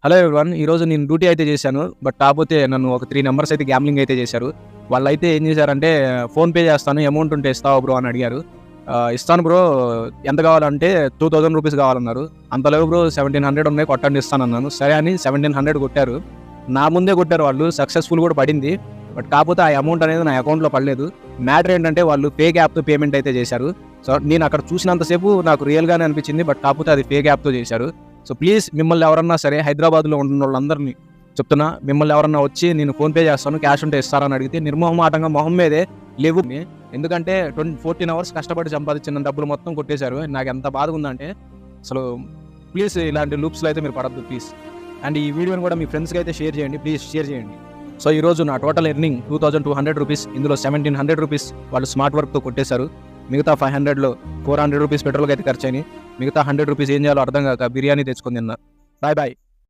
Hello everyone. ఈరోజు నేను duty అయితే చేశాను. కాకపోతే నన్ను ఒక 3 నంబర్స్ అయితే గ్యామ్లింగ్ అయితే చేశారు. వాళ్ళైతే ఏం చేశారంటే ఫోన్‌పే చేస్తాను, అమౌంట్ ఉంటే ఇస్తావా బ్రో అని అడిగారు. ఇస్తాను బ్రో, ఎంత కావాలంటే ₹2000 కావాలన్నారు. అంత లేవు బ్రో, 1700 ఉన్నాయి కొట్టండి ఇస్తానన్నాను. సరే అని 1700 కొట్టారు. నా ముందే కొట్టారు వాళ్ళు. సక్సెస్‌ఫుల్ కూడా పడింది. కాకపోతే ఆ అమౌంట్ అనేది నా అకౌంట్‌లో పడలేదు. మ్యాటర్ ఏంటంటే వాళ్ళు ఫేక్ యాప్‌తో పేమెంట్ అయితే చేశారు. సో నేను అక్కడ చూసినంత సేపు నాకు రియల్‌గానే అనిపించింది. కాకపోతే అది ఫేక్ యాప్‌తో చేశారు. సో ప్లీజ్ మిమ్మల్ని ఎవరన్నా సరే, హైదరాబాద్‌లో ఉన్నోళ్ళందరిని చెప్తున్నా, మిమ్మల్ని ఎవరన్నా వచ్చి నేను ఫోన్‌పే చేస్తాను, క్యాష్ ఉంటే ఇస్తారని అడిగితే నిర్మొహమాటంగా మొహం మీదే లేవు. ఎందుకంటే 14 అవర్స్ కష్టపడి సంపాదించిన డబ్బులు మొత్తం కొట్టేశారు. నాకు ఎంత బాధగా ఉందంటే అసలు ప్లీజ్ ఇలాంటి లూప్స్‌లో అయితే మీరు పడొద్దు ప్లీజ్. అండ్ ఈ వీడియోని కూడా మీ ఫ్రెండ్స్‌కి అయితే షేర్ చేయండి ప్లీజ్, షేర్ చేయండి. సో ఈరోజు నా టోటల్ ఎర్నింగ్ ₹2200. ఇందులో ₹1700 వాళ్ళు స్మార్ట్ వర్క్‌తో కొట్టేశారు. మిగతా 500లో ₹400 పెట్రోల్‌కి అయితే ఖర్చయినాయి. మిగతా ₹100 ఏం చేయాలో అర్థం కాక బిర్యానీ తెచ్చుకొని తిన్నా. Bye bye.